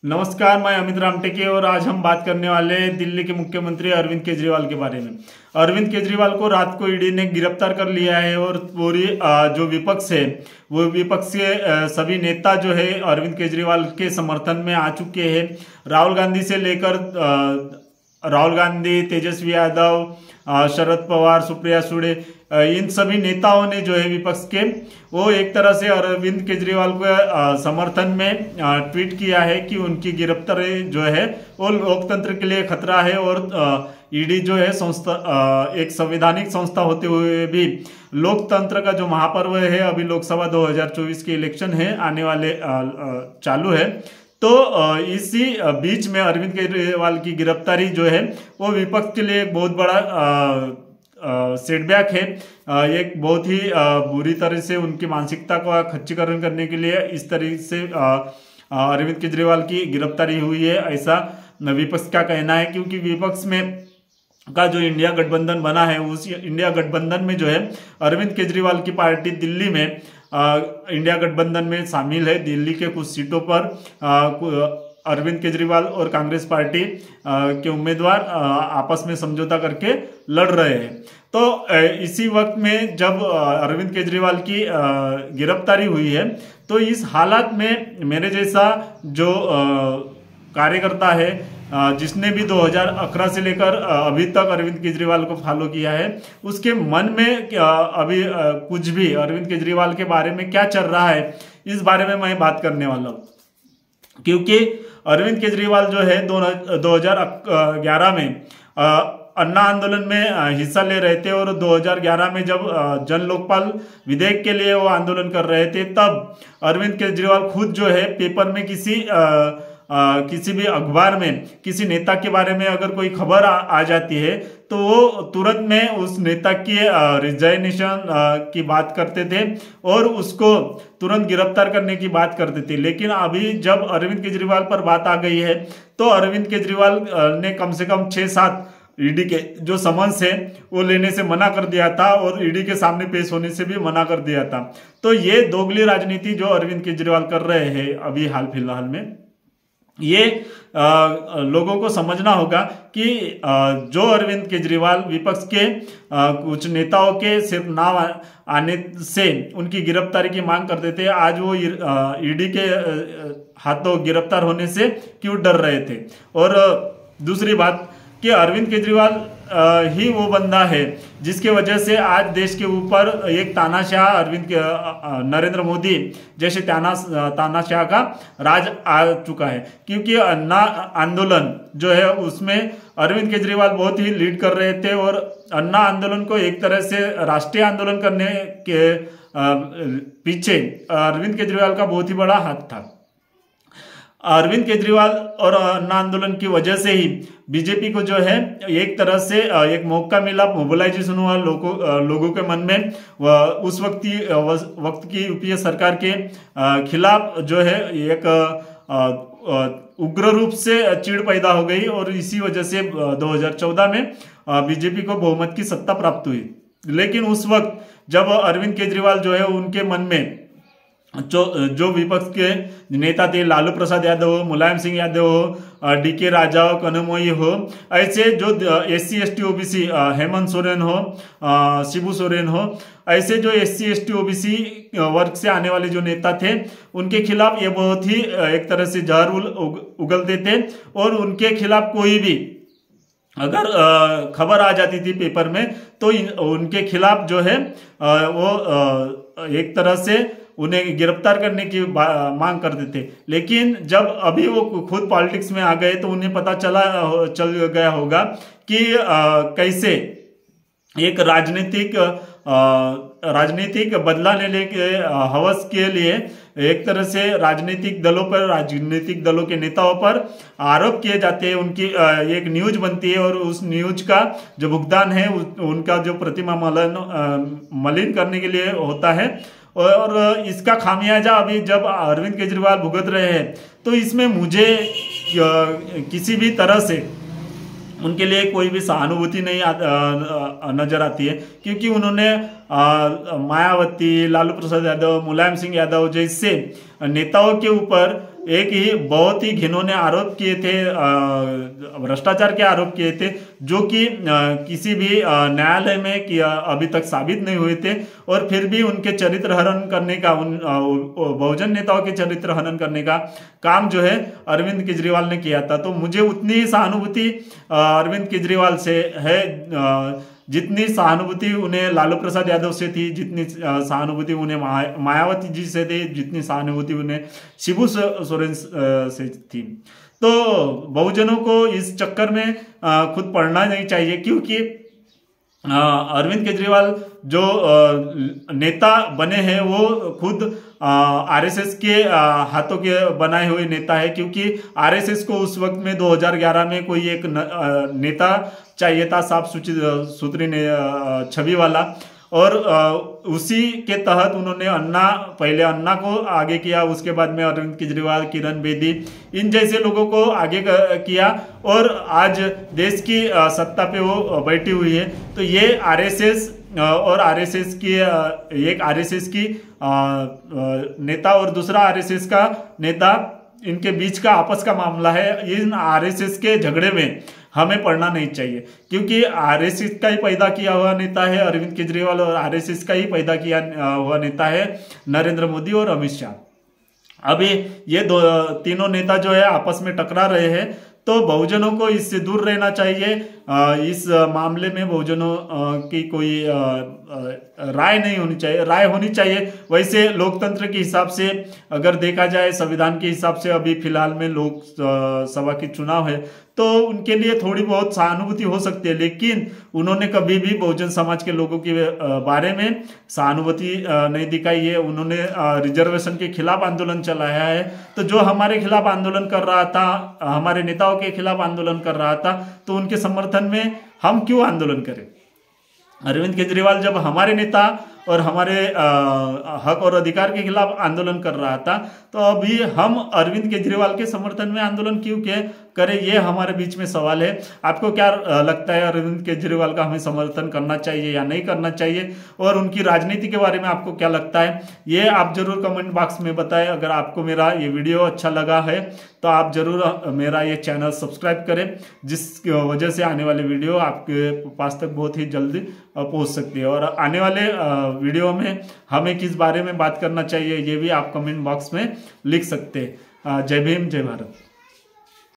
नमस्कार, मैं अमित रामटेके और आज हम बात करने वाले हैं दिल्ली के मुख्यमंत्री अरविंद केजरीवाल के बारे में। अरविंद केजरीवाल को रात को ईडी ने गिरफ्तार कर लिया है और पूरी जो विपक्ष है वो विपक्ष के सभी नेता जो है अरविंद केजरीवाल के समर्थन में आ चुके हैं। राहुल गांधी से लेकर राहुल गांधी, तेजस्वी यादव, शरद पवार, सुप्रिया सुळे, इन सभी नेताओं ने जो है विपक्ष के वो एक तरह से अरविंद केजरीवाल को समर्थन में ट्वीट किया है कि उनकी गिरफ्तारी जो है वो लोकतंत्र के लिए खतरा है और ईडी जो है संस्था एक संवैधानिक संस्था होते हुए भी लोकतंत्र का जो महापर्व है, अभी लोकसभा 2024 के इलेक्शन है आने वाले चालू है, तो इसी बीच में अरविंद केजरीवाल की गिरफ्तारी जो है वो विपक्ष के लिए एक बहुत बड़ा सेटबैक है। एक बहुत ही बुरी तरह से उनकी मानसिकता का खच्चीकरण करने के लिए इस तरह से अरविंद केजरीवाल की गिरफ्तारी हुई है, ऐसा विपक्ष का कहना है। क्योंकि विपक्ष में का जो इंडिया गठबंधन बना है, उस इंडिया गठबंधन में जो है अरविंद केजरीवाल की पार्टी दिल्ली में इंडिया गठबंधन में शामिल है। दिल्ली के कुछ सीटों पर अरविंद केजरीवाल और कांग्रेस पार्टी के उम्मीदवार आपस में समझौता करके लड़ रहे हैं। तो इसी वक्त में जब अरविंद केजरीवाल की गिरफ्तारी हुई है, तो इस हालात में मेरे जैसा जो कार्यकर्ता है, जिसने भी 2011 से लेकर अभी तक अरविंद केजरीवाल को फॉलो किया है, उसके मन में अभी कुछ भी अरविंद केजरीवाल के बारे में क्या चल रहा है, इस बारे में मैं बात करने वाला हूँ। क्योंकि अरविंद केजरीवाल जो है 2011 में अन्ना आंदोलन में हिस्सा ले रहे थे और 2011 में जब जन लोकपाल विधेयक के लिए वो आंदोलन कर रहे थे, तब अरविंद केजरीवाल खुद जो है पेपर में किसी भी अखबार में किसी नेता के बारे में अगर कोई खबर आ जाती है, तो वो तुरंत में उस नेता की रिजाइनेशन की बात करते थे और उसको तुरंत गिरफ्तार करने की बात करते थे। लेकिन अभी जब अरविंद केजरीवाल पर बात आ गई है, तो अरविंद केजरीवाल ने कम से कम 6-7 ईडी के जो समन्स है वो लेने से मना कर दिया था और ईडी के सामने पेश होने से भी मना कर दिया था। तो ये दोगली राजनीति जो अरविंद केजरीवाल कर रहे हैं अभी हाल फिलहाल में, ये लोगों को समझना होगा कि जो अरविंद केजरीवाल विपक्ष के कुछ नेताओं के सिर्फ नाम आने से उनकी गिरफ्तारी की मांग करते थे, आज वो ईडी के हाथों गिरफ्तार होने से क्यों डर रहे थे। और दूसरी बात कि अरविंद केजरीवाल ही वो बंदा है जिसके वजह से आज देश के ऊपर एक तानाशाह नरेंद्र मोदी जैसे तानाशाह का राज आ चुका है। क्योंकि अन्ना आंदोलन जो है उसमें अरविंद केजरीवाल बहुत ही लीड कर रहे थे और अन्ना आंदोलन को एक तरह से राष्ट्रीय आंदोलन करने के पीछे अरविंद केजरीवाल का बहुत ही बड़ा हाथ था। अरविंद केजरीवाल और अन्ना आंदोलन की वजह से ही बीजेपी को जो है एक तरह से एक मौका मिला, मोबिलाइजेशन हुआ लोगों के मन में। उस वक्त की यूपीए सरकार के खिलाफ जो है एक उग्र रूप से चिढ़ पैदा हो गई और इसी वजह से 2014 में बीजेपी को बहुमत की सत्ता प्राप्त हुई। लेकिन उस वक्त जब अरविंद केजरीवाल जो है उनके मन में जो विपक्ष के नेता थे, लालू प्रसाद यादव हो, मुलायम सिंह यादव हो, डीके राजा हो, कन्हमोई हो, ऐसे जो SC ST OBC Hemant Soren हो, शिबू सोरेन हो, ऐसे जो SC ST OBC वर्ग से आने वाले जो नेता थे, उनके खिलाफ ये बहुत ही एक तरह से जहर उगलते थे और उनके खिलाफ कोई भी अगर खबर आ जाती थी पेपर में, तो उनके खिलाफ जो है वो एक तरह से उन्हें गिरफ्तार करने की मांग करते थे। लेकिन जब अभी वो खुद पॉलिटिक्स में आ गए तो उन्हें पता चल गया होगा कि कैसे एक राजनीतिक बदला लेने के हवस के लिए एक तरह से राजनीतिक दलों के नेताओं पर आरोप किए जाते हैं। उनकी एक न्यूज बनती है और उस न्यूज का जो भुगतान है उनका जो प्रतिमा मलिन करने के लिए होता है और इसका खामियाजा अभी जब अरविंद केजरीवाल भुगत रहे हैं, तो इसमें मुझे किसी भी तरह से उनके लिए कोई भी सहानुभूति नहीं नजर आती है। क्योंकि उन्होंने मायावती, लालू प्रसाद यादव, मुलायम सिंह यादव जैसे नेताओं के ऊपर एक ही बहुत ही घिनौने आरोप किए थे, भ्रष्टाचार के आरोप किए थे, जो कि किसी भी न्यायालय में कि अभी तक साबित नहीं हुए थे। और फिर भी उनके चरित्र हनन करने का, उन बहुजन नेताओं के चरित्र हनन करने का काम जो है अरविंद केजरीवाल ने किया था। तो मुझे उतनी ही सहानुभूति अरविंद केजरीवाल से है जितनी सहानुभूति उन्हें लालू प्रसाद यादव से थी, जितनी सहानुभूति उन्हें मायावती जी से थी, जितनी सहानुभूति उन्हें शिबू सोरेन से थी। तो बहुजनों को इस चक्कर में खुद पढ़ना नहीं चाहिए, क्योंकि अरविंद केजरीवाल जो नेता बने हैं वो खुद आरएसएस के हाथों के बनाए हुए नेता है। क्योंकि आरएसएस को उस वक्त में 2011 में कोई एक नेता चाहिए था, साफ सुथरी छवि वाला, और उसी के तहत उन्होंने पहले अन्ना को आगे किया, उसके बाद में अरविंद केजरीवाल, किरण बेदी, इन जैसे लोगों को आगे किया, और आज देश की सत्ता पे वो बैठी हुई है। तो ये आरएसएस और आरएसएस की एक आरएसएस की नेता और दूसरा आरएसएस का नेता, इनके बीच का आपस का मामला है। इन आरएसएस के झगड़े में हमें पढ़ना नहीं चाहिए, क्योंकि आरएसएस का ही पैदा किया हुआ नेता है अरविंद केजरीवाल, और आरएसएस का ही पैदा किया हुआ नेता है नरेंद्र मोदी और अमित शाह। अभी ये तीनों नेता जो है आपस में टकरा रहे हैं, तो बहुजनों को इससे दूर रहना चाहिए। इस मामले में बहुजनों की कोई राय नहीं होनी चाहिए, राय होनी चाहिए। वैसे लोकतंत्र के हिसाब से अगर देखा जाए, संविधान के हिसाब से अभी फिलहाल में लोक सभा की चुनाव है, तो उनके लिए थोड़ी बहुत सहानुभूति हो सकती है, लेकिन उन्होंने कभी भी बहुजन समाज के लोगों के बारे में सहानुभूति नहीं दिखाई है। उन्होंने रिजर्वेशन के खिलाफ आंदोलन चलाया है। तो जो हमारे खिलाफ आंदोलन कर रहा था, हमारे नेताओं के खिलाफ आंदोलन कर रहा था, तो उनके समर्थन में हम क्यों आंदोलन करें? अरविंद केजरीवाल जब हमारे नेता और हमारे हक और अधिकार के खिलाफ आंदोलन कर रहा था, तो अभी हम अरविंद केजरीवाल के समर्थन में आंदोलन क्यों करें, ये हमारे बीच में सवाल है। आपको क्या लगता है, अरविंद केजरीवाल का हमें समर्थन करना चाहिए या नहीं करना चाहिए, और उनकी राजनीति के बारे में आपको क्या लगता है, ये आप जरूर कमेंट बॉक्स में बताएं। अगर आपको मेरा ये वीडियो अच्छा लगा है तो आप जरूर मेरा ये चैनल सब्सक्राइब करें, जिस वजह से आने वाले वीडियो आपके पास तक बहुत ही जल्दी पहुंच सकती है। और आने वाले वीडियो में हमें किस बारे में बात करना चाहिए, ये भी आप कमेंट बॉक्स में लिख सकते हैं। जय भीम, जय भारत।